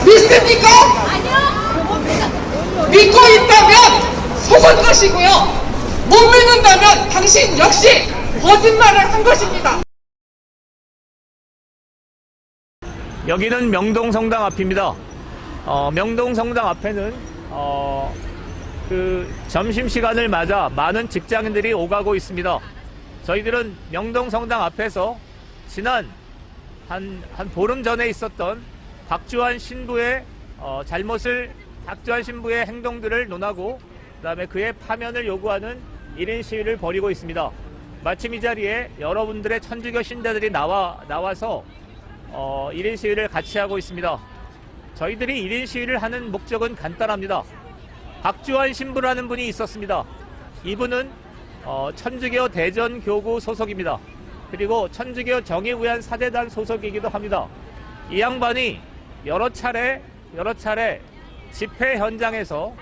믿습니까? 믿고 있다면 속은 것이고요. 못 믿는다면 당신 역시 거짓말을 한 것입니다. 여기는 명동성당 앞입니다. 명동성당 앞에는 그 점심시간을 맞아 많은 직장인들이 오가고 있습니다. 저희들은 명동성당 앞에서 지난 한 보름 전에 있었던 박주환 신부의 박주환 신부의 행동들을 논하고 그다음에 그의 파면을 요구하는 1인 시위를 벌이고 있습니다. 마침 이 자리에 여러분들의 천주교 신자들이 나와서 1인 시위를 같이 하고 있습니다. 저희들이 1인 시위를 하는 목적은 간단합니다. 박주환 신부라는 분이 있었습니다. 이분은 천주교 대전교구 소속입니다. 그리고 천주교 정의구현 사제단 소속이기도 합니다. 이 양반이 여러 차례 집회 현장에서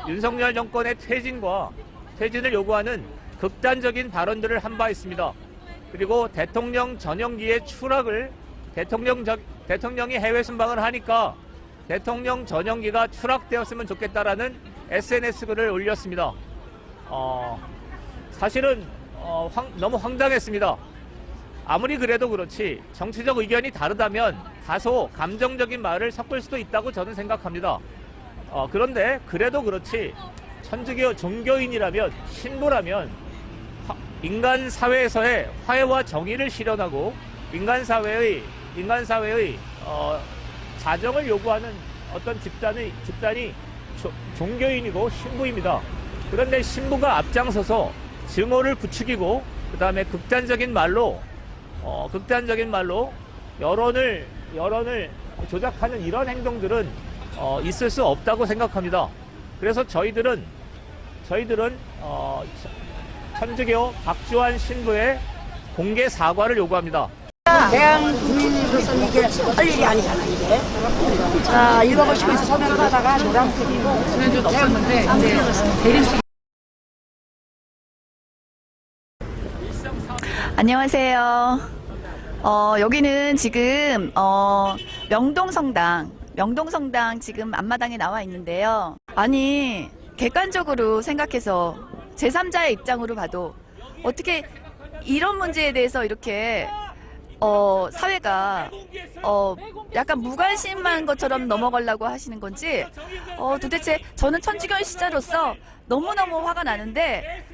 윤석열 정권의 퇴진을 요구하는 극단적인 발언들을 한 바 있습니다. 그리고 대통령 전용기의 추락을 대통령이 해외 순방을 하니까 대통령 전용기가 추락되었으면 좋겠다라는 SNS 글을 올렸습니다. 사실은 너무 황당했습니다. 아무리 그래도 그렇지 정치적 의견이 다르다면 다소 감정적인 말을 섞을 수도 있다고 저는 생각합니다. 그런데 그래도 그렇지 천주교 종교인이라면 신부라면 인간 사회에서의 화해와 정의를 실현하고 인간 사회의 자정을 요구하는 어떤 집단이 종교인이고 신부입니다. 그런데 신부가 앞장서서 증오를 부추기고 그 다음에 극단적인 말로 여론을 조작하는 이런 행동들은 있을 수 없다고 생각합니다. 그래서 저희들은 천주교 박주환 신부의 공개 사과를 요구합니다. 대한 국민으로서는 이게 할 일이 아니잖아, 이게. 자, 읽어보시면서 서명을 하다가 노란색이고, 지난주도 없었는데, 이제 대리식. 안녕하세요. 여기는 지금, 명동성당 지금 앞마당에 나와 있는데요. 아니, 객관적으로 생각해서 제3자의 입장으로 봐도 어떻게 이런 문제에 대해서 이렇게 사회가 약간 무관심한 것처럼 넘어가려고 하시는 건지 도대체 저는 천주교 신자로서 너무너무 화가 나는데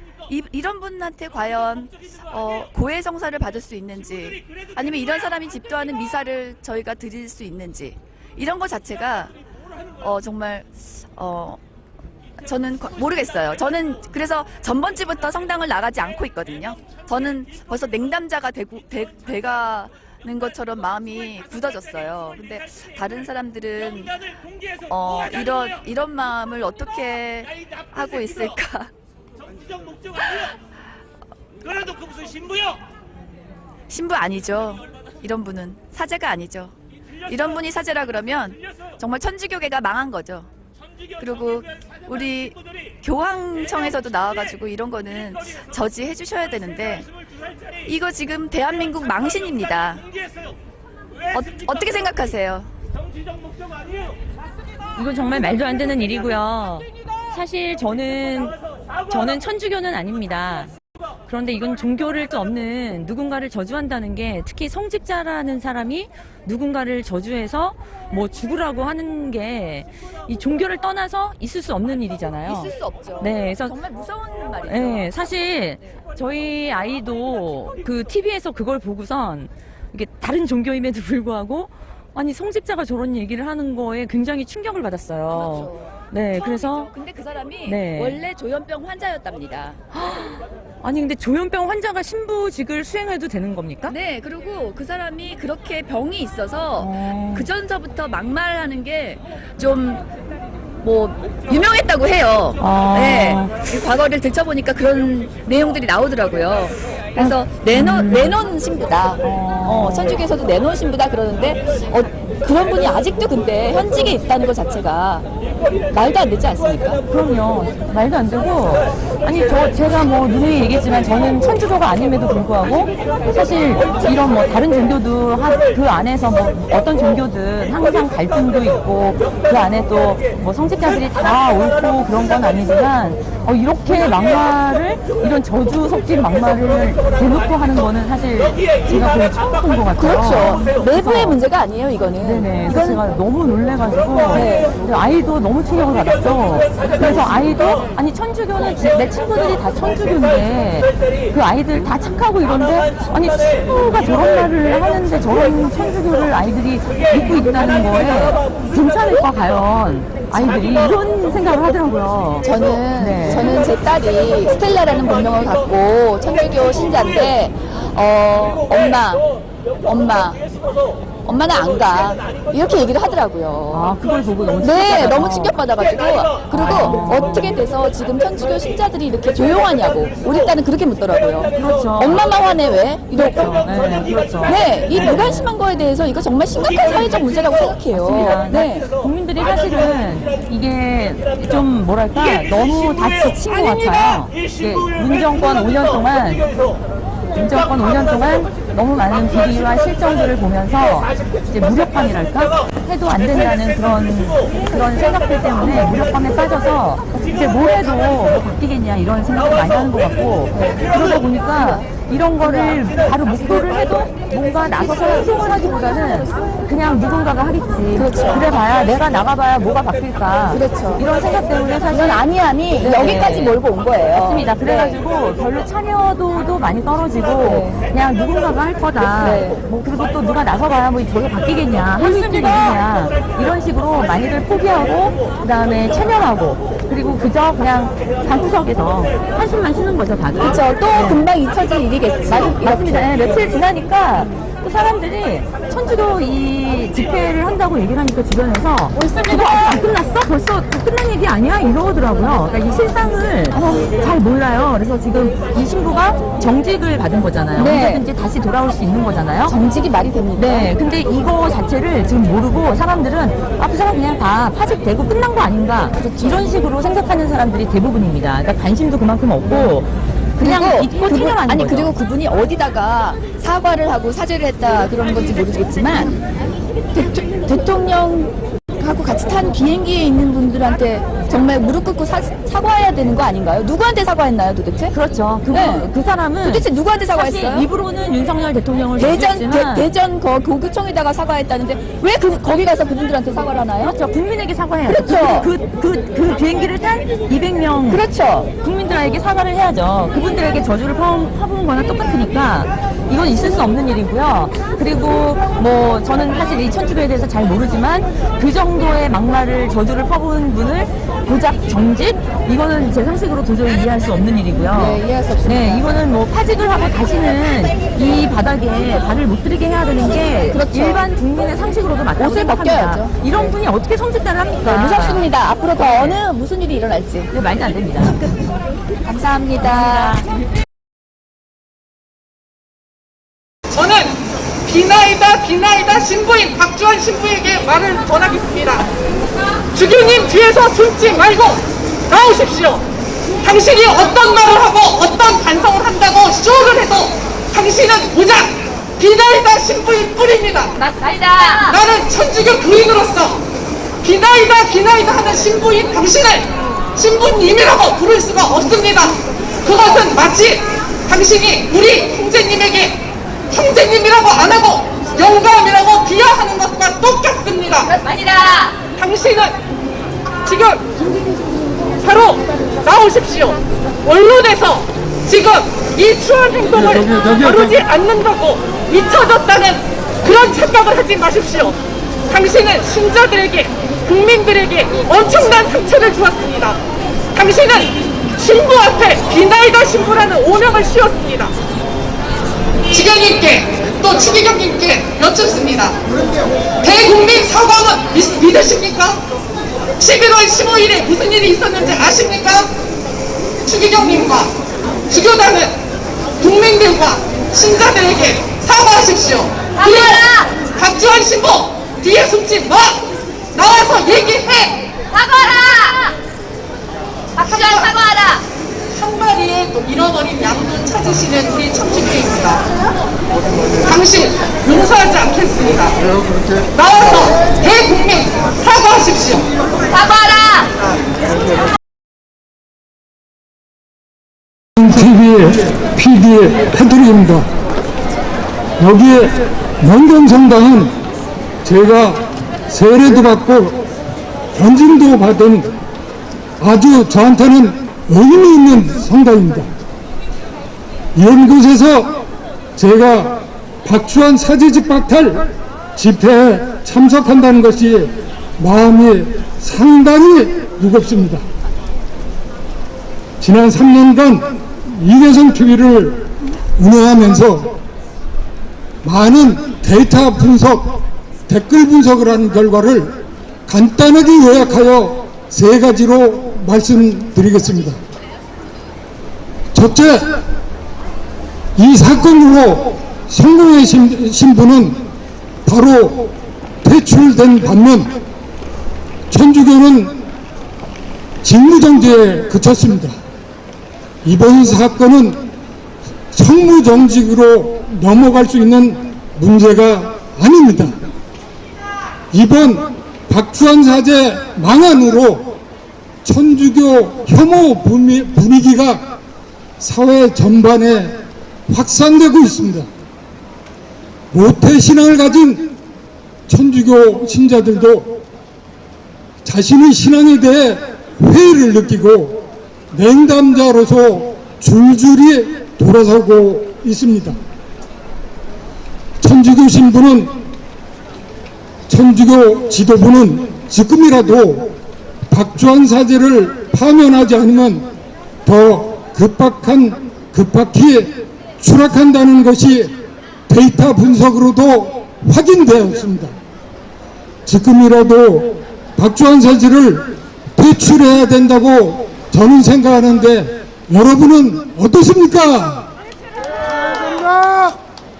이런 분한테 과연 고해성사를 받을 수 있는지 아니면 이런 사람이 집도하는 미사를 저희가 드릴 수 있는지 이런 것 자체가 정말 저는 모르겠어요. 저는 그래서 전번주부터 성당을 나가지 않고 있거든요. 저는 벌써 냉담자가 돼가는 것처럼 마음이 굳어졌어요. 근데 다른 사람들은 이런 마음을 어떻게 하고 있을까? 그래도 그 무슨 신부요? 신부 아니죠. 이런 분은 사제가 아니죠. 이런 분이 사제라 그러면 정말 천주교계가 망한 거죠. 그리고 우리 교황청에서도 나와가지고 이런 거는 저지해 주셔야 되는데 이거 지금 대한민국 망신입니다. 어떻게 생각하세요? 이건 정말 말도 안 되는 일이고요. 사실 저는 천주교는 아닙니다. 그런데 이건 종교를 없는 누군가를 저주한다는 게 특히 성직자라는 사람이 누군가를 저주해서 뭐 죽으라고 하는 게 이 종교를 떠나서 있을 수 없는 일이잖아요. 있을 수 없죠. 네, 그래서 정말 무서운 말이죠. 네, 사실 저희 아이도 그 TV에서 그걸 보고선 이게 다른 종교임에도 불구하고 아니 성직자가 저런 얘기를 하는 거에 굉장히 충격을 받았어요. 그렇죠. 네, 그래서 근데 그 사람이 네. 원래 조현병 환자였답니다. 아니 근데 조현병 환자가 신부직을 수행해도 되는 겁니까? 네, 그리고 그 사람이 그렇게 병이 있어서 그 전서부터 막말하는 게 좀 뭐 유명했다고 해요. 네, 이 과거를 들춰보니까 그런 내용들이 나오더라고요. 그래서 내놓은 신부다. 천주교에서도 내놓은 신부다 그러는데 그런 분이 아직도 근데 현직에 있다는 것 자체가 말도 안 되지 않습니까? 그럼요. 말도 안 되고. 아니, 제가 뭐 누누이 얘기했지만 저는 천주교가 아님에도 불구하고 사실 이런 뭐 다른 종교도 그 안에서 뭐 어떤 종교든 항상 갈등도 있고 그 안에 또 뭐 성직자들이 다 옳고 그런 건 아니지만 이렇게 막말을 이런 저주 섞인 막말을 대놓고 하는 거는 사실 제가 거의 처음 본 것 같아요. 그렇죠. 내부의 문제가 아니에요, 이거는. 네네. 그래서 제가 너무 놀래가지고 아이도 너무 충격을 받았죠. 그래서 아이도 아니 천주교는 내 친구들이 다 천주교인데 그 아이들 다 착하고 이런데 아니 친구가 저런 말을 하는데 저런 천주교를 아이들이 믿고 있다는 거에 괜찮을까 과연 아이들이 이런 생각을 하더라고요. 저는 제 딸이 스텔라라는 본명을 갖고 천주교 신자인데 엄마는 안 가. 이렇게 얘기를 하더라고요. 아, 그걸 보고 너무 네, 너무 충격받아가지고. 그리고 어떻게 돼서 지금 천주교 신자들이 이렇게 조용하냐고. 우리 딸은 그렇게 묻더라고요. 그렇죠. 엄마만 화내 왜? 이러고. 네, 그렇죠. 네, 이 무관심한 거에 대해서 이거 정말 심각한 사회적 문제라고 생각해요. 맞습니다. 네. 국민들이 사실은 이게 좀 뭐랄까 너무 다 지친 것 같아요. 이게 문정권 5년 동안 너무 많은 비리와 실정들을 보면서 이제 무력감이랄까 해도 안 된다는 그런 생각들 때문에 무력감에 빠져서 이제 뭘 해도 뭐 바뀌겠냐 이런 생각을 많이 하는 것 같고 그러다 보니까 이런 거를 바로 목도를 해도 뭔가 나서서 행동을 하기보다는 그냥 누군가가 하겠지. 그렇죠. 그래봐야 내가 나가봐야 뭐가 바뀔까. 그렇죠. 이런 생각 때문에 사실 넌 아니 네. 여기까지 몰고 온 거예요. 맞습니다. 그래가지고 별로 참여도도 많이 떨어지고 그냥 누군가가 할 거다. 네. 뭐 그리고 또 누가 나서봐야 뭐 저게 바뀌겠냐, 할 수 있는 일이냐 이런 식으로 많이들 포기하고 그다음에 체념하고 그리고 그저 그냥 방구석에서 한숨만 쉬는 거죠, 다들. 그렇죠. 또 금방 잊혀질 일이겠지. 맞습니다. 네, 며칠 지나니까 또 사람들이 천주교 이 집회를 한다고 얘기를 하니까 주변에서 그거 아직 안 끝났어? 벌써 끝난 얘기 아니야? 이러더라고요. 그러니까 이 실상을 잘 몰라요. 그래서 지금 이 신부가 정직을 받은 거잖아요. 네. 언제든지 다시 돌아올 수 있는 거잖아요. 정직이 말이 됩니까? 네, 근데 이거 자체를 지금 모르고 사람들은 그 사람 그냥 다 파직되고 끝난 거 아닌가 이런 식으로 생각하는 사람들이 대부분입니다. 그러니까 관심도 그만큼 없고 그냥 잊고 튀겨나가는 거죠. 그리고 그분이 어디다가 사과를 하고 사죄를 했다 그런 건지 모르겠지만 대통령하고 같이 탄 비행기에 있는 분들한테 정말 무릎 꿇고 사과해야 되는 거 아닌가요? 누구한테 사과했나요 도대체? 그렇죠. 네. 그 사람은 도대체 누구한테 사실 사과했어요? 입으로는 윤석열 대통령을 대전 지지했지만 고구청에다가 사과했다는데 왜 거기 가서 그분들한테 사과를 하나요? 그렇죠. 국민에게 사과해야죠. 그렇죠. 그 비행기를 탄 200명 그렇죠. 국민들에게 사과를 해야죠. 그분들에게 저주를 퍼부은 거나 똑같으니까 이건 있을 수 없는 일이고요. 그리고 뭐 저는 사실 이 천주교에 대해서 잘 모르지만 그 정도의 막말을 저주를 퍼부은 분을 고작 정직? 이거는 제 상식으로 도저히 이해할 수 없는 일이고요. 네, 이해할 수 없습니다. 네, 이거는 뭐 파직을 하고 다시는 이 바닥에 발을 못 들이게 해야 되는 게 그렇죠. 일반 국민의 상식으로도 맞다고 옷을 생각합니다. 벗겨야죠. 이런 분이 어떻게 성직자를 합니까? 네, 무섭습니다. 앞으로 더 무슨 일이 일어날지. 네, 말도 안 됩니다. 감사합니다. 저는 비나이다 신부인 박주환 신부에게 말을 전하겠습니다. 주교님 뒤에서 숨지 말고 나오십시오. 당신이 어떤 말을 하고 어떤 반성을 한다고 쇼를 해도 당신은 오직 비나이다 신부인 뿐입니다. 맞습니다. 나는 천주교 교인으로서 비나이다 하는 신부인 당신을 신부님이라고 부를 수가 없습니다. 그것은 마치 당신이 우리 형제님에게 형제님이라고 안 하고 영감이라고 비하하는 것과 똑같습니다. 맞습니다. 당신은 지금 바로 나오십시오. 언론에서 지금 이 추한 행동을 다루지 않는다고 잊혀졌다는 그런 착각을 하지 마십시오. 당신은 신자들에게 국민들에게 엄청난 상처를 주었습니다. 당신은 신부 앞에 비나이다 신부라는 오명을 씌웠습니다. 지경님께 또 추기경님께 여쭙습니다. 대국민 사과는 믿으십니까? 11월 15일에 무슨 일이 있었는지 아십니까? 추기경님과 주교단은 국민들과 신자들에게 사과하십시오. 사과하라! 박주환 신부 뒤에 숨지 마! 나와서 얘기해! 사과하라! 박주환 사과하라! 한 마리의 또 잃어버린 양도 찾으시는 우리 천주교입니다. 당신 용서하지 않겠습니다. 나와서 대국민 사과하십시오. 사과하라! TV, PD, 패드립니다. 여기에 명동성당은 제가 세례도 받고 권징도 받은 아주 저한테는 의미 있는 성당입니다. 이런 곳에서 제가 박주환 사제직 박탈 집회에 참석한다는 것이 마음이 상당히 무겁습니다. 지난 3년간 이계성 TV를 운영하면서 많은 데이터 분석, 댓글 분석을 하는 결과를 간단하게 요약하여 세 가지로 말씀드리겠습니다. 첫째, 이 사건으로 성공하신 분은 바로 퇴출된 반면 천주교는 직무정지에 그쳤습니다. 이번 사건은 성무정직으로 넘어갈 수 있는 문제가 아닙니다. 이번 박주환 사제 망안으로 천주교 혐오 분위기가 사회 전반에 확산되고 있습니다. 모태신앙을 가진 천주교 신자들도 자신의 신앙에 대해 회의를 느끼고 냉담자로서 줄줄이 돌아서고 있습니다. 천주교 신부는, 천주교 지도부는 지금이라도 박주환 사제를 파면하지 않으면 더 급박히 추락한다는 것이 데이터 분석으로도 확인되었습니다. 지금이라도 박주환 사제를 퇴출해야 된다고 저는 생각하는데 여러분은 어떻습니까?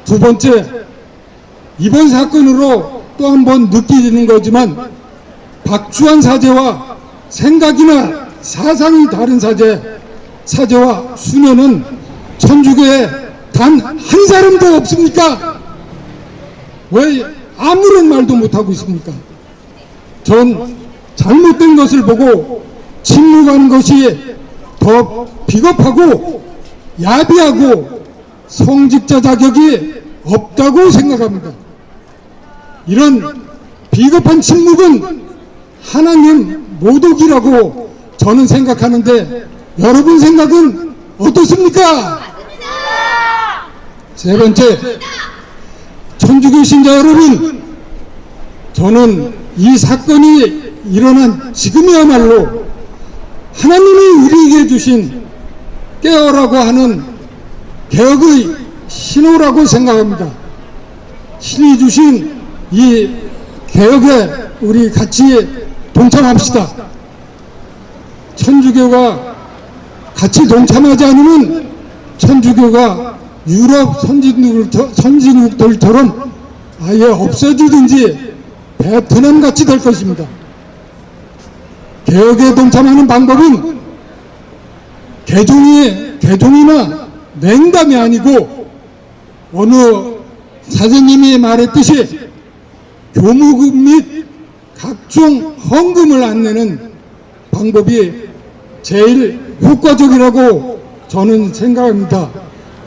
두 번째, 이번 사건으로 또 한 번 느끼는 거지만 박주환 사제와 생각이나 사상이 다른 사제와 수녀는 천주교에 단 한 사람도 없습니까? 왜 아무런 말도 못하고 있습니까? 전 잘못된 것을 보고 침묵하는 것이 더 비겁하고 야비하고 성직자 자격이 없다고 생각합니다. 이런 비겁한 침묵은 하나님 모독이라고 저는 생각하는데 여러분 생각은 어떻습니까? 세 번째, 천주교 신자 여러분, 저는 이 사건이 일어난 지금이야말로 하나님이 우리에게 주신 깨어라고 하는 개혁의 신호라고 생각합니다. 신이 주신 이 개혁에 우리 같이 동참합시다. 천주교가 같이 동참하지 않으면 천주교가 유럽 선진국들처럼 아예 없어지든지 베트남 같이 될 것입니다. 개혁에 동참하는 방법은 개종이나 냉담이 아니고 어느 사장님이 말했듯이 교무금 및 각종 헌금을 안 내는 방법이 제일 효과적이라고 저는 생각합니다.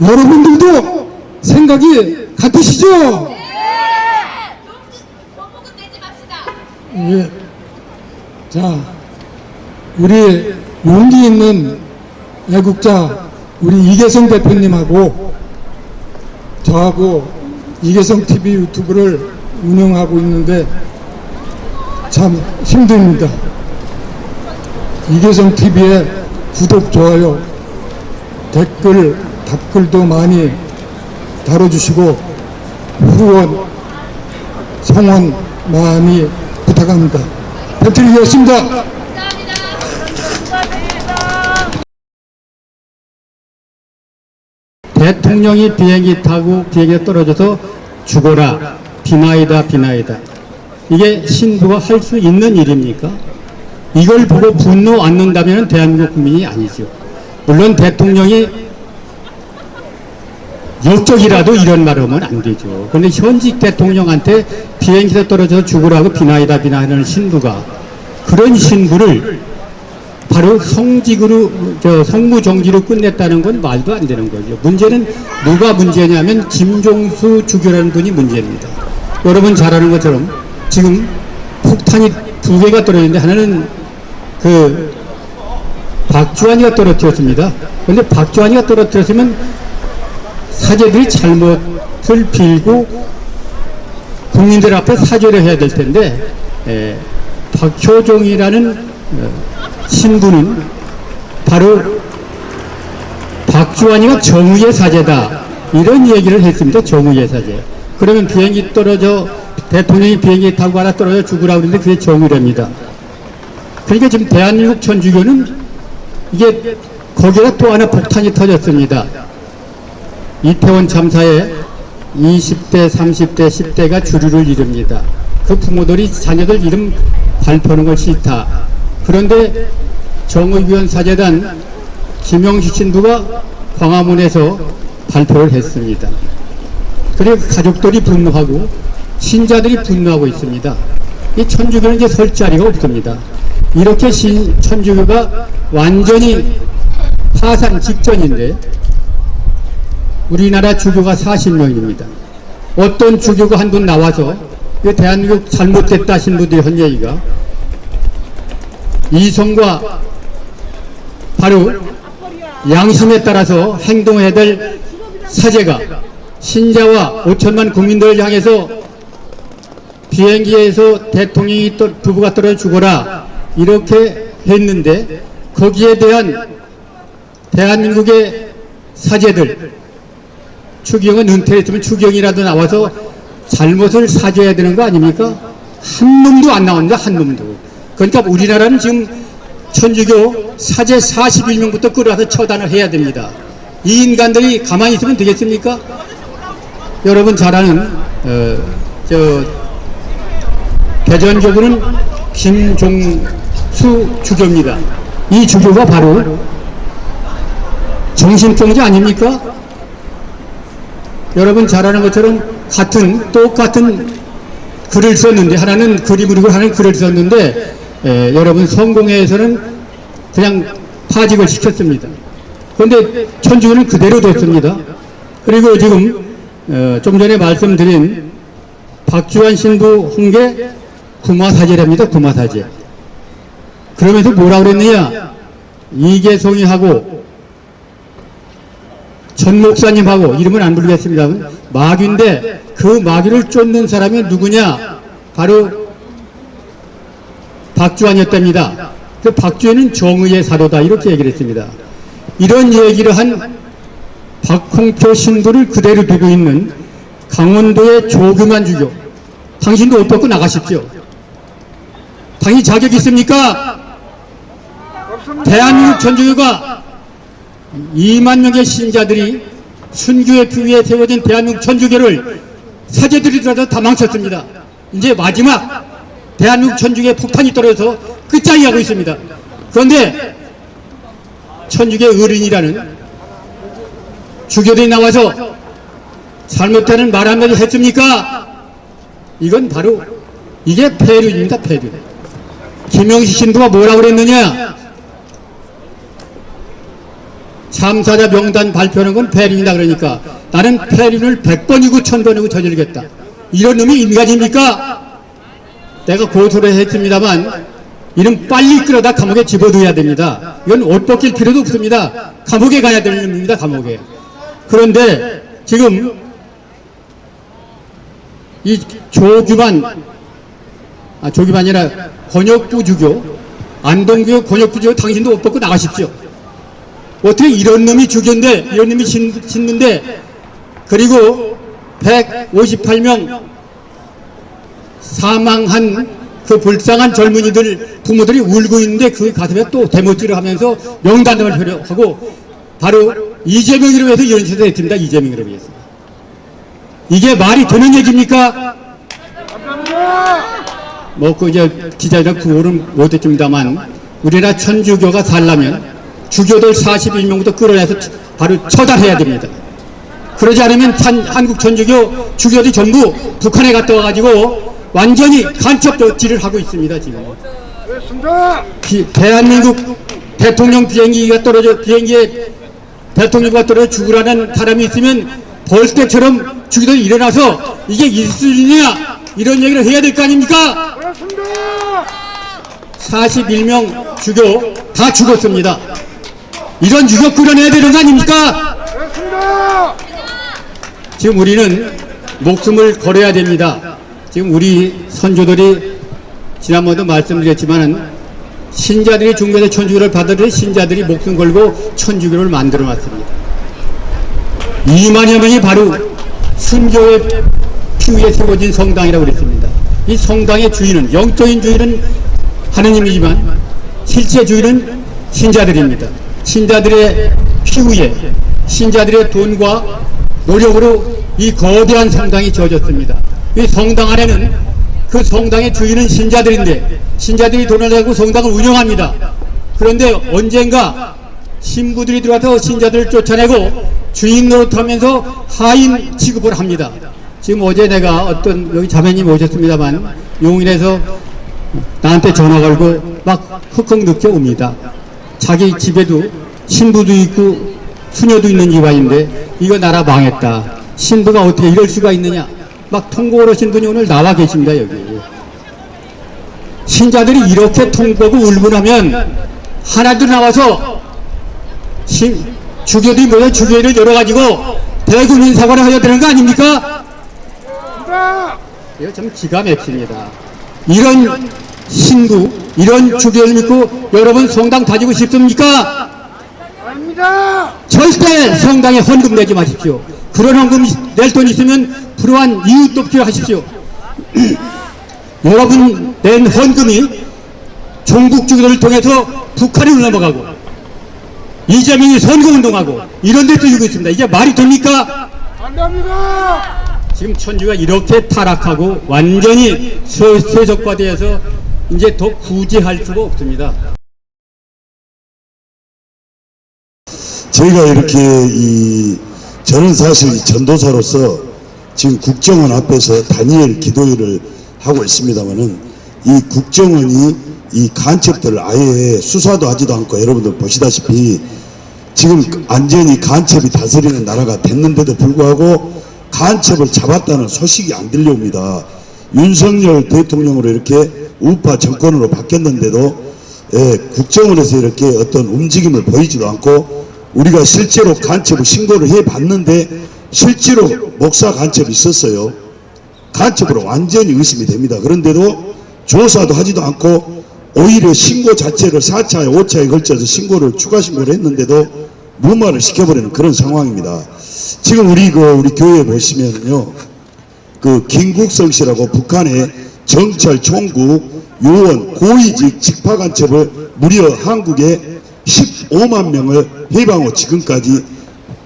여러분들도 생각이 같으시죠? 교무금 내지 맙시다. 예. 자, 우리 용기 있는 애국자 우리 이계성 대표님하고 저하고 이계성 TV 유튜브를 운영하고 있는데 참 힘듭니다. 이계성 TV에 구독, 좋아요, 댓글, 답글도 많이 다뤄주시고 후원, 성원 많이 부탁합니다. 패트릭이었습니다. 대통령이 비행기 타고 비행기에 떨어져서 죽어라. 비나이다, 비나이다. 이게 신부가 할 수 있는 일입니까? 이걸 보고 분노 안 는다면 대한민국 국민이 아니죠. 물론 대통령이 역적이라도 이런 말 하면 안 되죠. 그런데 현직 대통령한테 비행기에서 떨어져서 죽으라고 비나이다, 비나이다는 신부가, 그런 신부를 바로 성직으로, 성무정지로 끝냈다는 건 말도 안 되는 거죠. 문제는 누가 문제냐면 김종수 주교라는 분이 문제입니다. 여러분 잘 아는 것처럼 지금 폭탄이 2개가 떨어졌는데 하나는 박주환이가 떨어뜨렸습니다. 그런데 박주환이가 떨어뜨렸으면 사제들이 잘못을 빌고 국민들 앞에 사죄를 해야 될 텐데, 박효종이라는 신부는 바로 박주환이가 정의의 사제다, 이런 얘기를 했습니다. 정의의 사제. 그러면 비행기 떨어져, 대통령이 비행기 타고 가다 떨어져 죽으라고 그러는데 그게 정의랍니다. 그러니까 지금 대한민국 천주교는 이게 거기다 또 하나 폭탄이 터졌습니다. 이태원 참사에 20대, 30대, 10대가 주류를 이룹니다. 그 부모들이 자녀들 이름 발표하는 걸 싫다. 그런데 정의위원 사제단 김영식 신부가 광화문에서 발표를 했습니다. 그리고 가족들이 분노하고 신자들이 분노하고 있습니다. 이 천주교는 이제 설 자리가 없습니다. 이렇게 천주교가 완전히 파산 직전인데 우리나라 주교가 40명입니다. 어떤 주교가 한 분 나와서 대한민국 잘못됐다 하신 분들이 한 얘기가, 이성과 바로 양심에 따라서 행동해야 될 사제가 신자와 5천만 국민들을 향해서 비행기에서 대통령이 부부가 떨어져 죽어라 이렇게 했는데, 거기에 대한 대한민국의 사제들, 추기경은 은퇴했으면 추기경이라도 나와서 잘못을 사죄해야 되는 거 아닙니까? 한 놈도 안 나옵니다. 한 놈도. 그러니까 우리나라는 지금 천주교 사제 41명부터 끌어와서 처단을 해야 됩니다. 이 인간들이 가만히 있으면 되겠습니까? 여러분 잘 아는 대전교구는 김종수 주교입니다. 이 주교가 바로 정신병자 아닙니까? 여러분 잘 아는 것처럼 똑같은 글을 썼는데, 하나는 그림을 그리고 하나는 글을 썼는데, 여러분 성공회에서는 그냥 파직을 시켰습니다. 그런데 천주교는 그대로 뒀습니다. 그리고 지금 좀 전에 말씀드린 박주환 신부 홍계 구마사제랍니다. 구마사제. 그러면서 뭐라 그랬느냐, 이계송이하고 전 목사님하고, 이름은 안 부르겠습니다, 마귀인데 그 마귀를 쫓는 사람이 누구냐, 바로 박주환이었답니다. 그 박주환은 정의의 사도다 이렇게 얘기를 했습니다. 이런 얘기를 한 박홍표 신부를 그대로 두고 있는 강원도의 조규만 주교, 당신도 옷 벗고 나가십시오. 당신 자격 있습니까? 대한민국 천주교가 2만 명의 신자들이 순교의 그 위에 세워진 대한민국 천주교를 사제들이라도 다 망쳤습니다. 이제 마지막 대한민국 천주교의 폭탄이 떨어져서 끝장이 가고 있습니다. 그런데 천주교의 어른이라는 주교들이 나와서 잘못되는 말 한마디 했습니까? 이건 바로 이게 폐륜입니다. 폐륜. 김영식 신부가 뭐라고 그랬느냐, 참사자 명단 발표하는 건 폐륜이다. 그러니까 나는 폐륜을 100번이고 1000번이고 저지르겠다. 이런 놈이 인간입니까? 내가 고소를 했습니다만 이는 빨리 끌어다 감옥에 집어넣어야 됩니다. 이건 옷 벗길 필요도 없습니다. 감옥에 가야 되는 놈입니다. 감옥에. 그런데 지금 이 조규만이 아니라 권역부 주교, 안동교회 권역부 주교, 당신도 옷 벗고 나가십시오. 어떻게 이런 놈이 주교인데, 이런 놈이 신는데, 그리고 158명 사망한 그 불쌍한 젊은이들 부모들이 울고 있는데 그 가슴에 또 대못질을 하면서 명단을 하고, 바로 이재명이라고 해서 이런 짓을 했습니다. 이재명이라고 해서. 이게 말이 되는 얘기입니까? 기자들 구호는 못했습니다만, 우리나라 천주교가 살려면 주교들 41명부터 끌어내서 바로 처단해야 됩니다. 그러지 않으면 한국 천주교 주교들이 전부 북한에 갔다 와가지고 완전히 간첩 조치를 하고 있습니다, 지금. 대한민국 대통령 비행기에 대통령과 떨어져 죽으라는 사람이 있으면 벌떼처럼 주교들이 일어나서 이게 일술이냐 이런 얘기를 해야 될 거 아닙니까? 41명 주교 다 죽었습니다. 이런 유교 끌어내야 되는 거 아닙니까? 지금 우리는 목숨을 걸어야 됩니다. 지금 우리 선조들이 지난번도 말씀드렸지만 신자들이 중국에서 천주교를 받아들여 신자들이 목숨 걸고 천주교를 만들어 놨습니다. 2만여 명이 바로 순교의 피 위에 세워진 성당이라고 그랬습니다. 이 성당의 주인은, 영적인 주인은 하느님이지만 실제 주인은 신자들입니다. 신자들의 피 위에 신자들의 돈과 노력으로 이 거대한 성당이 지어졌습니다. 이 성당 안에는 그 성당의 주인은 신자들인데 신자들이 돈을 내고 성당을 운영합니다. 그런데 언젠가 신부들이 들어와서 신자들을 쫓아내고 주인 노릇하면서 하인 취급을 합니다. 지금 어제 내가 어떤 여기 자매님 오셨습니다만 용인에서 나한테 전화 걸고 막 흑흑 느껴 옵니다. 자기 집에도 신부도 있고 수녀도 있는 집안인데 이거 나라 망했다. 신부가 어떻게 이럴 수가 있느냐. 막 통곡을 하신 분이 오늘 나와 계십니다. 여기. 신자들이 이렇게 통곡하고 울분하면 하나둘 나와서 주교들이 모여 주교회를 열어가지고 대국민 사과를 해야 되는 거 아닙니까? 이거 참 기가 막힙니다. 이런 신부, 이런 주교를 믿고 여러분 성당 다지고 싶습니까? 아닙니다. 절대 성당에 헌금 내지 마십시오. 그런 헌금 낼 돈 있으면 불우한 이웃 돕기를 하십시오. 여러분 낸 헌금이 종북 주교들을 통해서 북한으로 넘어가고 이재명이 선거운동하고 이런 데 쓰이고 있습니다. 이게 말이 됩니까? 안 됩니다. 지금 천주가 이렇게 타락하고 완전히 세속화되어서 이제 더 구제할 수가 없습니다. 저희가 이렇게 저는 사실 전도사로서 지금 국정원 앞에서 다니엘 기도회를 하고 있습니다만은 이 국정원이 이 간첩들을 아예 수사도 하지도 않고 여러분들 보시다시피 지금 완전히 간첩이 다스리는 나라가 됐는데도 불구하고 간첩을 잡았다는 소식이 안 들려옵니다. 윤석열 대통령으로 이렇게 우파 정권으로 바뀌었는데도 국정원에서 이렇게 어떤 움직임을 보이지도 않고 우리가 실제로 간첩을 신고를 해봤는데 실제로 목사 간첩이 있었어요. 간첩으로 완전히 의심이 됩니다. 그런데도 조사도 하지도 않고 오히려 신고 자체를 4차에 5차에 걸쳐서 추가 신고를 했는데도 무마를 시켜버리는 그런 상황입니다. 지금 우리 교회에 보시면요, 김국성 씨라고 북한의 정찰 총국 요원 고위직 직파 간첩을 무려 한국에 15만 명을 해방후 지금까지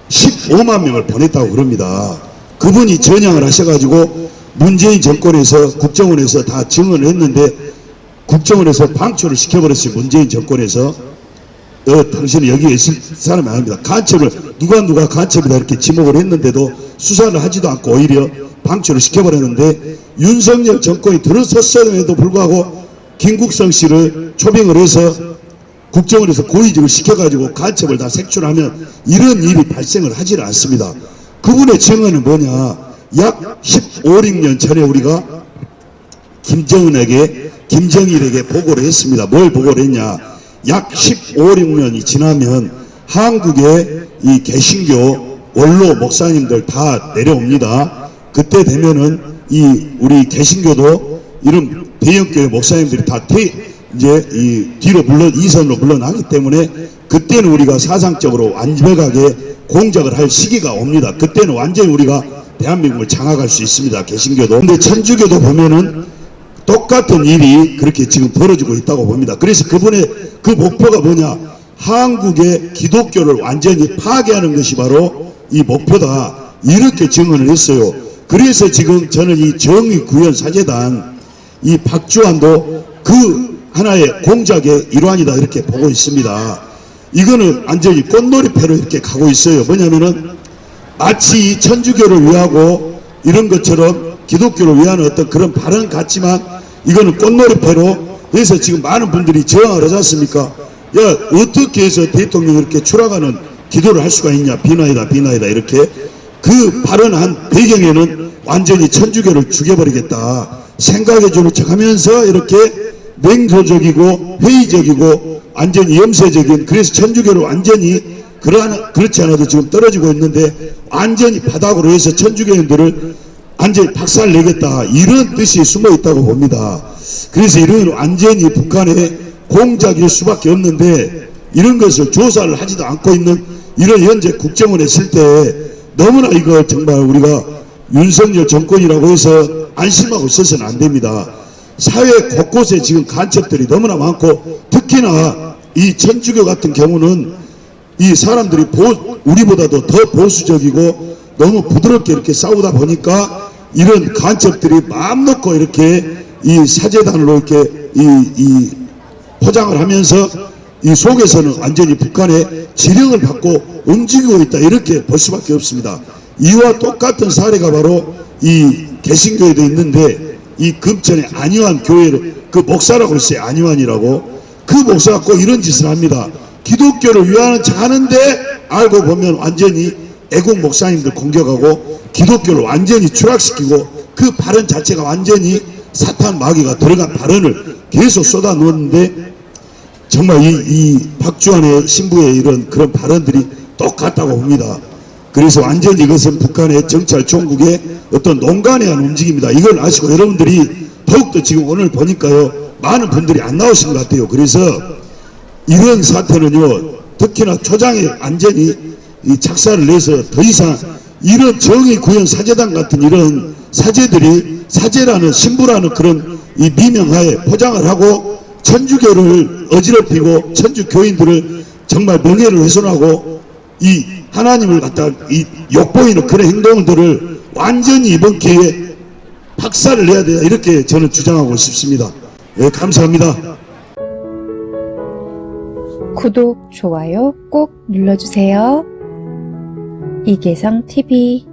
15만 명을 보냈다고 그럽니다. 그분이 전향을 하셔가지고 문재인 정권에서 국정원에서 다 증언을 했는데 국정원에서 방출을 시켜버렸어요. 문재인 정권에서 당신은 여기에 있을 사람이 아닙니다. 간첩을 누가 간첩이다 이렇게 지목을 했는데도 수사를 하지도 않고 오히려 방출을 시켜버렸는데 윤석열 정권이 들어섰음에도 불구하고 김국성 씨를 초빙을 해서 국정원에서 고위직을 시켜가지고 간첩을 다 색출하면 이런 일이 발생을 하지는 않습니다. 그분의 증언은 뭐냐, 약 15년 전에 우리가 김정일에게 보고를 했습니다. 뭘 보고를 했냐, 약 15년이 지나면 한국의 이 개신교 원로 목사님들 다 내려옵니다. 그때 되면은 우리 개신교도 이런 대형교회 목사님들이 다 이제 뒤로 이선으로 물러나기 때문에 그때는 우리가 사상적으로 완벽하게 공작을 할 시기가 옵니다. 그때는 완전히 우리가 대한민국을 장악할 수 있습니다. 개신교도. 근데 천주교도 보면은 똑같은 일이 그렇게 지금 벌어지고 있다고 봅니다. 그래서 그분의 그 목표가 뭐냐, 한국의 기독교를 완전히 파괴하는 것이 바로 이 목표다. 이렇게 증언을 했어요. 그래서 지금 저는 이 정의구현사재단 이 박주환도 그 하나의 공작의 일환이다 이렇게 보고 있습니다. 이거는 완전히 꽃놀이패로 이렇게 가고 있어요. 뭐냐면은 마치 천주교를 위하고 이런 것처럼 기독교를 위한 어떤 그런 발언 같지만 이거는 꽃놀이패로 해서 지금 많은 분들이 저항을 하지 않습니까? 야, 어떻게 해서 대통령이 이렇게 추락하는 기도를 할 수가 있냐? 비나이다 비나이다 이렇게 그 발언한 배경에는 완전히 천주교를 죽여버리겠다 생각해주는 척하면서 이렇게 냉소적이고 회의적이고 완전히 염세적인, 그래서 천주교를 완전히 그렇지 않아도 지금 떨어지고 있는데 완전히 바닥으로 해서 천주교인들을 완전히 박살내겠다 이런 뜻이 숨어 있다고 봅니다. 그래서 이런 완전히 북한의 공작일 수밖에 없는데 이런 것을 조사를 하지도 않고 있는 이런 현재 국정원에 있을 때 너무나 이거 정말 우리가 윤석열 정권이라고 해서 안심하고 있어서는 안 됩니다. 사회 곳곳에 지금 간첩들이 너무나 많고 특히나 이 천주교 같은 경우는 이 사람들이 우리보다도 더 보수적이고 너무 부드럽게 이렇게 싸우다 보니까 이런 간첩들이 마음 놓고 이렇게 이 사제단으로 이렇게 이 포장을 하면서 이 속에서는 완전히 북한의 지령을 받고 움직이고 있다 이렇게 볼 수밖에 없습니다. 이와 똑같은 사례가 바로 이 개신교에도 있는데 이 금천의 안희환 교회를 그 목사라고 있어요. 안희환이라고. 그 목사가 꼭 이런 짓을 합니다. 기독교를 위하는 척 하는데 알고 보면 완전히 애국 목사님들 공격하고 기독교를 완전히 추락시키고 그 발언 자체가 완전히 사탄 마귀가 들어간 발언을 계속 쏟아놓는데 정말 이 박주환의 신부의 이런 그런 발언들이 똑같다고 봅니다. 그래서 완전히 이것은 북한의 정찰 총국의 어떤 농간에 한 움직임이다. 이걸 아시고 여러분들이 더욱더 지금 오늘 보니까요 많은 분들이 안 나오신 것 같아요. 그래서 이런 사태는요 특히나 초장에 완전히 이 착사를 내서 더 이상 이런 정의구현 사제단 같은 이런 사제들이 사제라는 신부라는 그런 이 미명하에 포장을 하고 천주교를 어지럽히고 천주교인들을 정말 명예를 훼손하고 이 하나님을 갖다 이 욕보이는 그런 행동들을 완전히 이번 기회에 박살을 내야 된다 이렇게 저는 주장하고 싶습니다. 네, 감사합니다. 구독, 좋아요 꼭 눌러주세요. 이계성TV